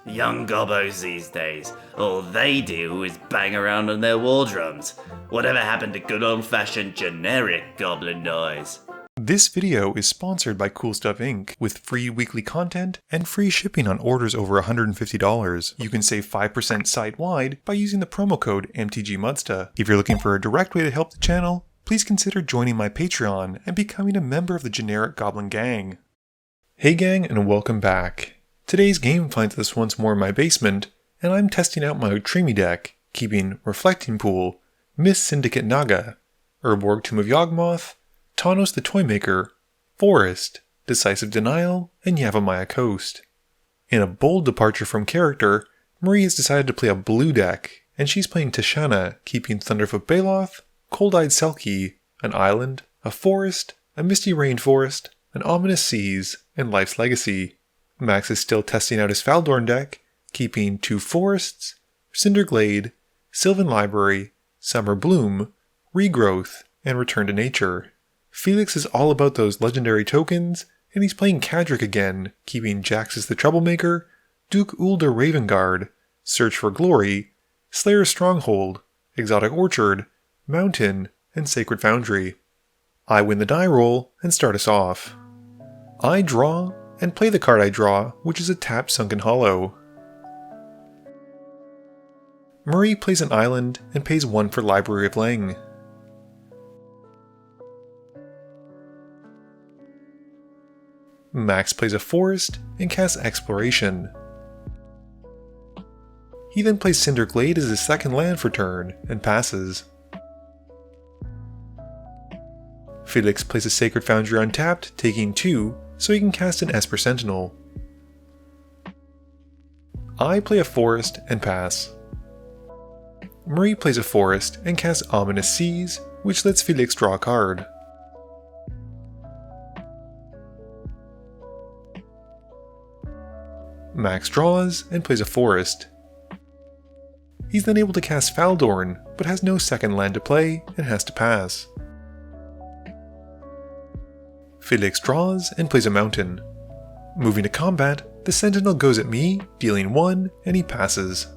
Young gobbos these days, all they do is bang around on their war drums. Whatever happened to good old-fashioned generic goblin noise? This video is sponsored by Cool Stuff Inc. with free weekly content and free shipping on orders over $150. You can save 5% site-wide by using the promo code MTGMudsta. If you're looking for a direct way to help the channel, please consider joining my Patreon and becoming a member of the Generic Goblin Gang. Hey gang, and welcome back. Today's game finds us once more in my basement, and I'm testing out my Otrimi deck, keeping Reflecting Pool, Miss Syndicate Naga, Urborg Tomb of Yawgmoth, Tawnos the Toymaker, Forest, Decisive Denial, and Yavimaya Coast. In a bold departure from character, Marie has decided to play a blue deck, and she's playing Tishana, keeping Thunderfoot Baloth, Cold-Eyed Selkie, an island, a forest, a misty rainforest, an ominous seas, and Life's Legacy. Max is still testing out his Faldorn deck, keeping 2 forests, Cinderglade, Sylvan Library, Summer Bloom, Regrowth, and Return to Nature. Felix is all about those legendary tokens, and he's playing Cadric again, keeping Jaxus the Troublemaker, Duke Ulder Ravenguard, Search for Glory, Slayer's Stronghold, Exotic Orchard, Mountain, and Sacred Foundry. I win the die roll and start us off. I draw and play the card I draw, which is a tapped Sunken Hollow. Marie plays an island and pays 1 for Library of Leng. Max plays a forest and casts Exploration. He then plays Cinderglade as his second land for turn and passes. Felix plays a Sacred Foundry untapped, taking 2, so he can cast an Esper Sentinel. I play a forest and pass. Marie plays a forest and casts Ominous Seas, which lets Felix draw a card. Max draws and plays a forest. He's then able to cast Faldorn, but has no second land to play and has to pass. Felix draws and plays a mountain. Moving to combat, the Sentinel goes at me, dealing 1, and he passes.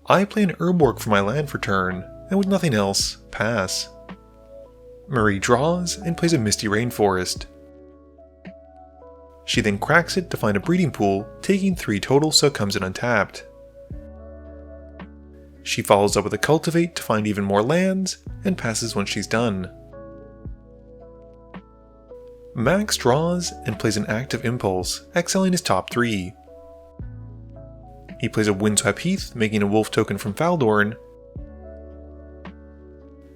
I play an Urborg for my land for turn, and with nothing else, pass. Marie draws and plays a Misty Rainforest. She then cracks it to find a breeding pool, taking 3 total so it comes in untapped. She follows up with a Cultivate to find even more lands, and passes when she's done. Max draws and plays an Active Impulse, excelling his top 3. He plays a Windswept Heath, making a wolf token from Faldorn,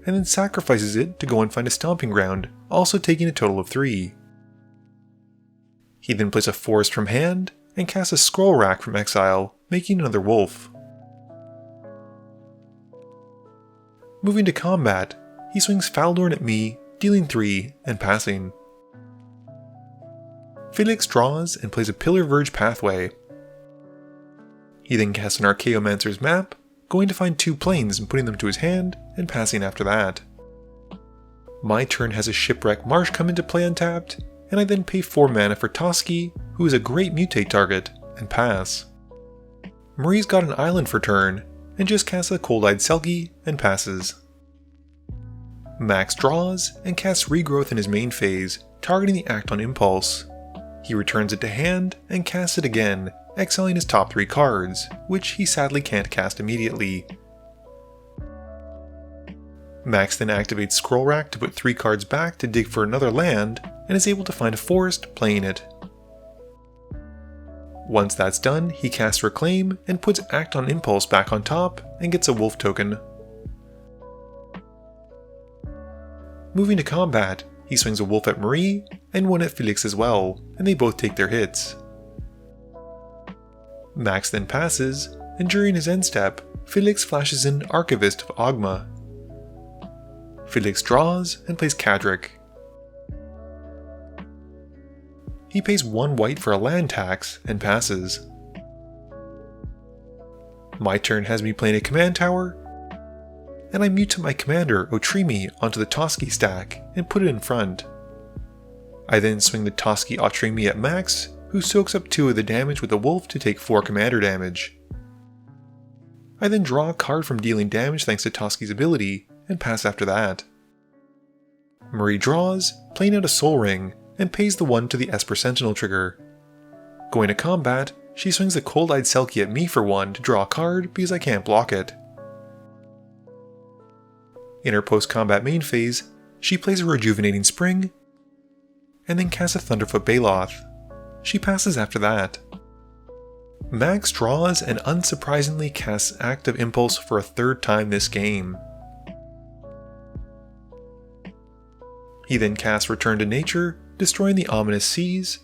and then sacrifices it to go and find a Stomping Ground, also taking a total of 3. He then plays a forest from hand, and casts a Scroll Rack from exile, making another wolf. Moving to combat, he swings Faldorn at me, dealing 3, and passing. Felix draws and plays a Pillar Verge Pathway. He then casts an Archaeomancer's Map, going to find 2 planes and putting them to his hand, and passing after that. My turn has a Shipwreck Marsh come into play untapped, and I then pay 4 mana for Toski, who is a great mutate target, and pass. Marie's got an island for turn, and just casts a Cold-Eyed Selkie, and passes. Max draws, and casts Regrowth in his main phase, targeting the Act on Impulse. He returns it to hand, and casts it again, exiling his top 3 cards, which he sadly can't cast immediately. Max then activates Scroll Rack to put 3 cards back to dig for another land, and is able to find a forest, playing it. Once that's done, he casts Reclaim, and puts Act on Impulse back on top, and gets a wolf token. Moving to combat, he swings a wolf at Marie, and 1 at Felix as well, and they both take their hits. Max then passes, and during his end step, Felix flashes in Archivist of Ogma. Felix draws and plays Cadric. He pays 1 white for a land tax, and passes. My turn has me playing a command tower, and I mutate my commander, Otrimi, onto the Toski stack and put it in front. I then swing the Toski Otrimi at Max, who soaks up 2 of the damage with the wolf to take 4 commander damage. I then draw a card from dealing damage thanks to Toski's ability, and pass after that. Marie draws, playing out a Soul Ring, and pays the 1 to the Esper Sentinel trigger. Going to combat, she swings the Cold-Eyed Selkie at me for 1 to draw a card because I can't block it. In her post-combat main phase, she plays a Rejuvenating Spring, and then casts a Thunderfoot Baloth. She passes after that. Max draws and unsurprisingly casts Act of Impulse for a 3rd time this game. He then casts Return to Nature, destroying the Ominous Seas,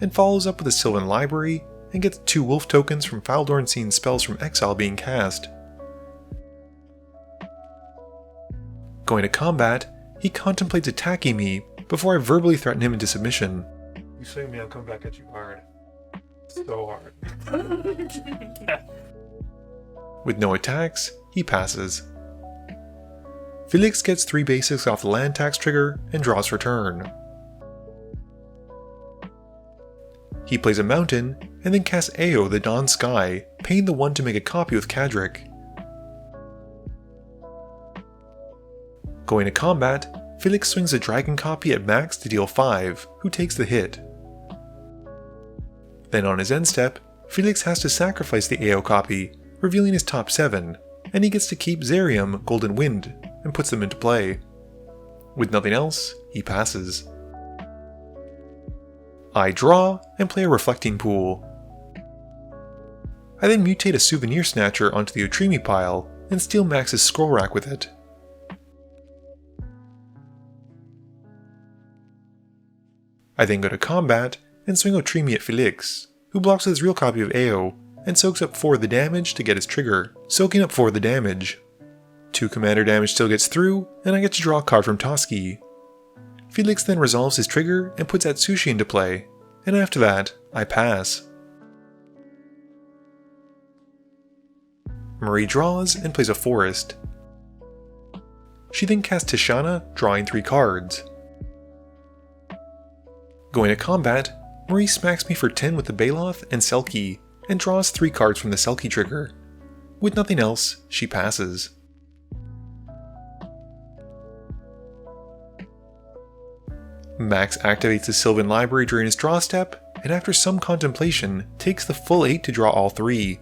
and follows up with a Sylvan Library and gets 2 wolf tokens from Faldorn seeing spells from exile being cast. Going to combat, he contemplates attacking me before I verbally threaten him into submission. You swing me, I'll come back at you hard. So hard. With no attacks, he passes. Felix gets 3 basics off the land tax trigger and draws for turn. He plays a mountain and then casts Ao the Dawn Sky, paying the 1 to make a copy with Cadric. Going to combat, Felix swings a dragon copy at Max to deal 5, who takes the hit. Then on his end step, Felix has to sacrifice the Ao copy, revealing his top 7, and he gets to keep Zerium, Golden Wind, and puts them into play. With nothing else, he passes. I draw and play a Reflecting Pool. I then mutate a Souvenir Snatcher onto the Otrimi pile and steal Max's scroll rack with it. I then go to combat and swing Otrimi at Felix, who blocks with his real copy of Ao and soaks up 4 of the damage to get his trigger, soaking up 4 of the damage. 2 commander damage still gets through, and I get to draw a card from Toski. Felix then resolves his trigger and puts Atsushi into play, and after that, I pass. Marie draws and plays a forest. She then casts Tishana, drawing 3 cards. Going to combat, Marie smacks me for 10 with the Baloth and Selkie, and draws 3 cards from the Selkie trigger. With nothing else, she passes. Max activates the Sylvan Library during his draw step, and after some contemplation, takes the full 8 to draw all 3.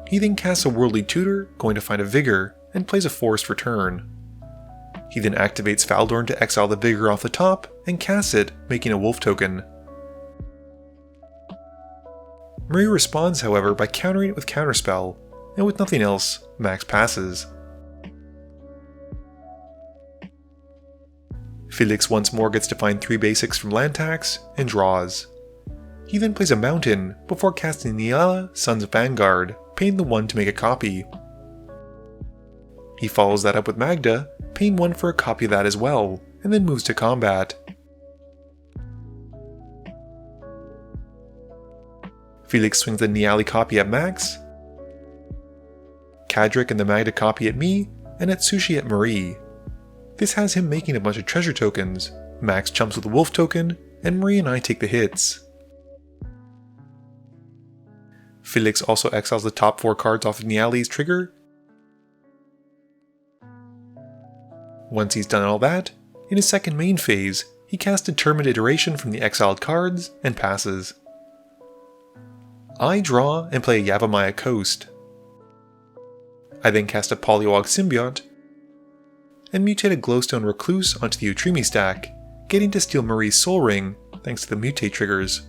He then casts a Worldly Tutor, going to find a Vigor, and plays a Forest for turn. He then activates Faldorn to exile the Vigor off the top, and casts it, making a wolf token. Marie responds, however, by countering it with Counterspell, and with nothing else, Max passes. Felix once more gets to find 3 basics from land tax, and draws. He then plays a mountain, before casting Niala, Sons of Vanguard, paying the 1 to make a copy. He follows that up with Magda, paying 1 for a copy of that as well, and then moves to combat. Felix swings the Niali copy at Max, Cadric and the Magda copy at me, and Atsushi at Marie. This has him making a bunch of treasure tokens. Max chumps with a wolf token, and Marie and I take the hits. Felix also exiles the top 4 cards off of Niali's trigger. Once he's done all that, in his second main phase, he casts Determined Iteration from the exiled cards and passes. I draw and play a Yavimaya Coast. I then cast a Poliwag Symbiont, and mutate a Glowstone Recluse onto the Otrimi stack, getting to steal Marie's Soul Ring thanks to the mutate triggers.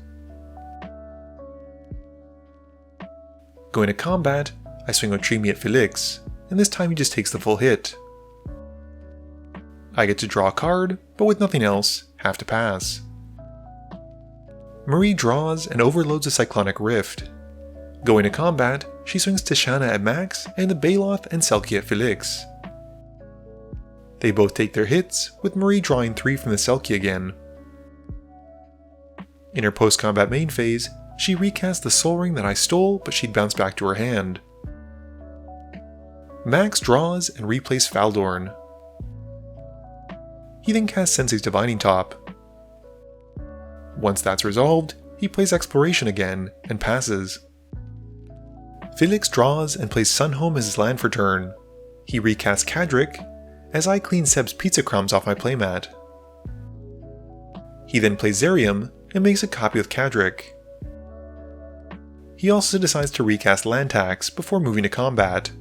Going to combat, I swing Otrimi at Felix, and this time he just takes the full hit. I get to draw a card, but with nothing else, have to pass. Marie draws and overloads a Cyclonic Rift. Going to combat, she swings Tishana at Max and the Baloth and Selkie at Felix. They both take their hits, with Marie drawing 3 from the Selkie again. In her post-combat main phase, she recasts the Soul Ring that I stole, but she'd bounce back to her hand. Max draws and replays Faldorn. He then casts Sensei's Divining Top. Once that's resolved, he plays Exploration again, and passes. Felix draws and plays Sunhome as his land for turn. He recasts Cadric, as I clean Seb's pizza crumbs off my playmat. He then plays Zerium, and makes a copy with Cadric. He also decides to recast land tax before moving to combat.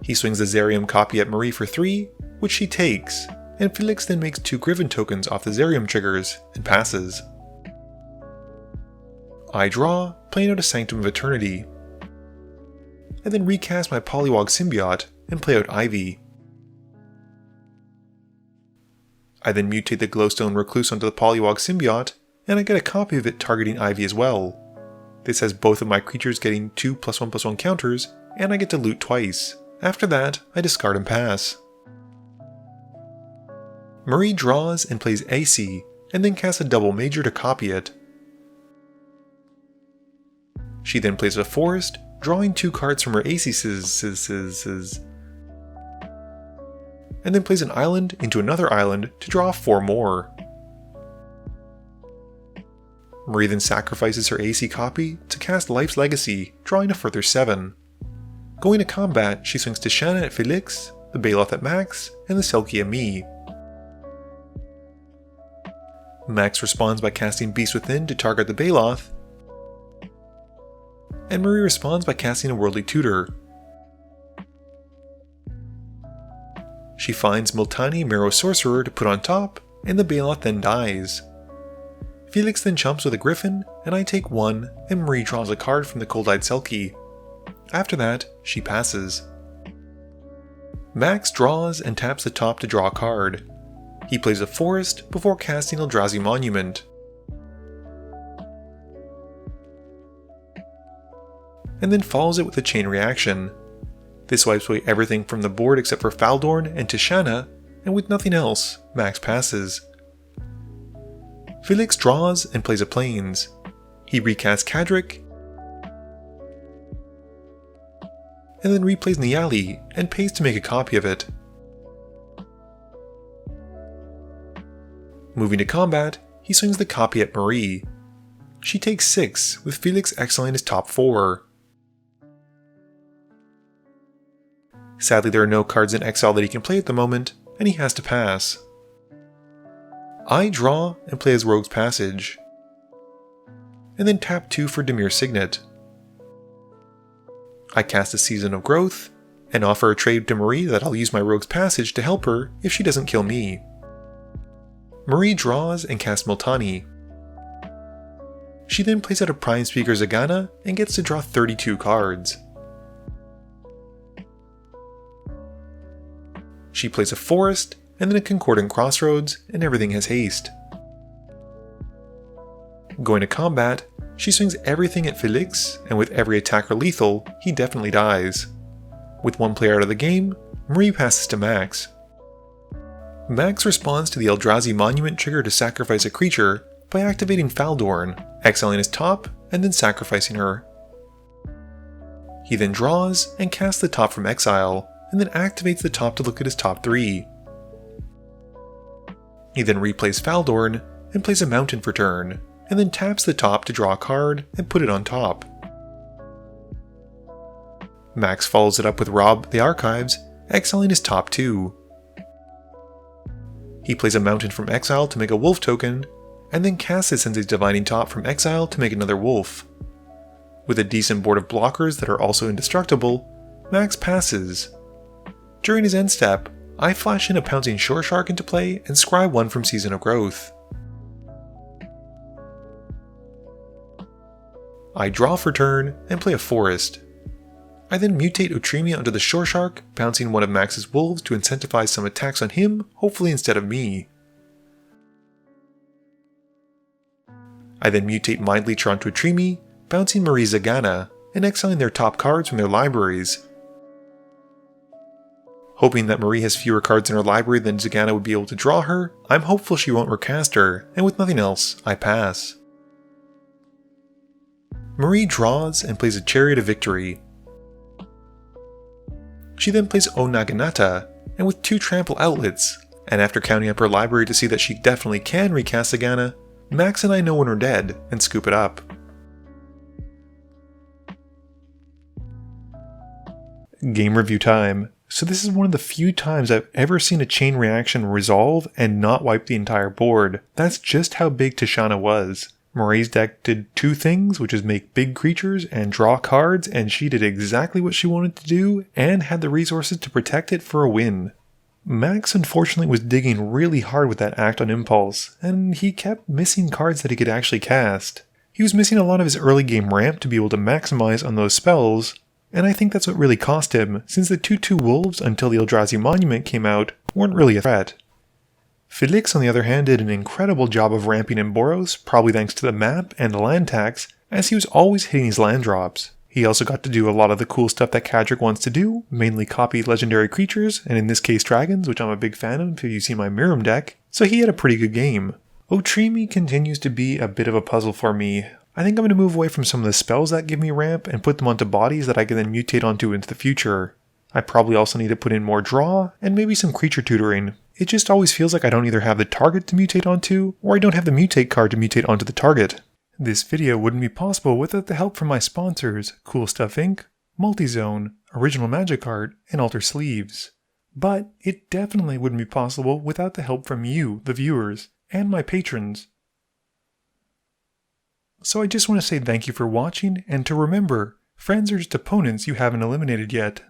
He swings the Zerium copy at Marie for 3, which she takes, and Felix then makes 2 Griffin tokens off the Zerium triggers, and passes. I draw, playing out a Sanctum of Eternity. I then recast my Poliwag Symbiote, and play out Ivy. I then mutate the Glowstone Recluse onto the Poliwag Symbiote, and I get a copy of it targeting Ivy as well. This has both of my creatures getting 2 +1/+1 counters, and I get to loot twice. After that, I discard and pass. Marie draws and plays AC, and then casts a double major to copy it. She then plays a forest, drawing 2 cards from her AC and then plays an island into another island to draw 4 more. Marie then sacrifices her AC copy to cast Life's Legacy, drawing a further 7. Going to combat, she swings Tishana at Felix, the Baloth at Max, and the Selkie at me. Max responds by casting Beast Within to target the Baloth, and Marie responds by casting a Worldly Tutor. She finds Multani Marrow Sorcerer to put on top, and the Baloth then dies. Felix then jumps with a Griffin, and I take 1, and Marie draws a card from the Cold-Eyed Selkie. After that, she passes. Max draws and taps the top to draw a card. He plays a forest before casting Eldrazi Monument. And then follows it with a chain reaction. This wipes away everything from the board except for Faldorn and Tishana, and with nothing else, Max passes. Felix draws and plays a Plains. He recasts Cadric, and then replays Niali and pays to make a copy of it. Moving to combat, he swings the copy at Marie. She takes 6, with Felix exiling his top 4. Sadly, there are no cards in exile that he can play at the moment, and he has to pass. I draw and play as Rogue's Passage, and then tap 2 for Dimir Signet. I cast a Season of Growth, and offer a trade to Marie that I'll use my Rogue's Passage to help her if she doesn't kill me. Marie draws and casts Multani. She then plays out a Prime Speaker Zagana and gets to draw 32 cards. She plays a forest, and then a Concordant Crossroads, and everything has haste. Going to combat, she swings everything at Felix, and with every attacker lethal, he definitely dies. With 1 player out of the game, Marie passes to Max. Max responds to the Eldrazi Monument trigger to sacrifice a creature by activating Faldorn, exiling his top, and then sacrificing her. He then draws and casts the top from exile, and then activates the top to look at his top 3. He then replays Faldorn and plays a mountain for turn, and then taps the top to draw a card and put it on top. Max follows it up with Rob the Archives, exiling his top 2. He plays a mountain from exile to make a wolf token, and then casts his Sensei's Divining Top from exile to make another wolf. With a decent board of blockers that are also indestructible, Max passes. During his end step, I flash in a Pouncing Shore Shark into play and scry 1 from Season of Growth. I draw for turn and play a forest. I then mutate Otrimi onto the Shore Shark, pouncing 1 of Max's wolves to incentivize some attacks on him, hopefully instead of me. I then mutate Mind Leecher onto Otrimi, bouncing Marie Zagana, and exiling their top cards from their libraries. Hoping that Marie has fewer cards in her library than Zagana would be able to draw her, I'm hopeful she won't recast her, and with nothing else, I pass. Marie draws and plays a Chariot of Victory. She then plays O Naginata, and with 2 trample outlets, and after counting up her library to see that she definitely can recast Zagana, Max and I know when we're dead, and scoop it up. Game review time. So this is one of the few times I've ever seen a chain reaction resolve and not wipe the entire board. That's just how big Tishana was. Moray's deck did two things, which is make big creatures and draw cards, and she did exactly what she wanted to do, and had the resources to protect it for a win. Max unfortunately was digging really hard with that Act on Impulse, and he kept missing cards that he could actually cast. He was missing a lot of his early game ramp to be able to maximize on those spells, and I think that's what really cost him, since the 2/2 Wolves until the Eldrazi Monument came out weren't really a threat. Felix, on the other hand, did an incredible job of ramping in Boros, probably thanks to the map and the land tax, as he was always hitting his land drops. He also got to do a lot of the cool stuff that Cadric wants to do, mainly copy legendary creatures, and in this case dragons, which I'm a big fan of if you see my Mirim deck, so he had a pretty good game. Otrimi continues to be a bit of a puzzle for me. I think I'm going to move away from some of the spells that give me ramp and put them onto bodies that I can then mutate onto into the future. I probably also need to put in more draw, and maybe some creature tutoring. It just always feels like I don't either have the target to mutate onto, or I don't have the mutate card to mutate onto the target. This video wouldn't be possible without the help from my sponsors, Cool Stuff Inc., Multizone, Original Magic Art, and Alter Sleeves. But it definitely wouldn't be possible without the help from you, the viewers, and my patrons. So I just want to say thank you for watching, and to remember, friends are just opponents you haven't eliminated yet.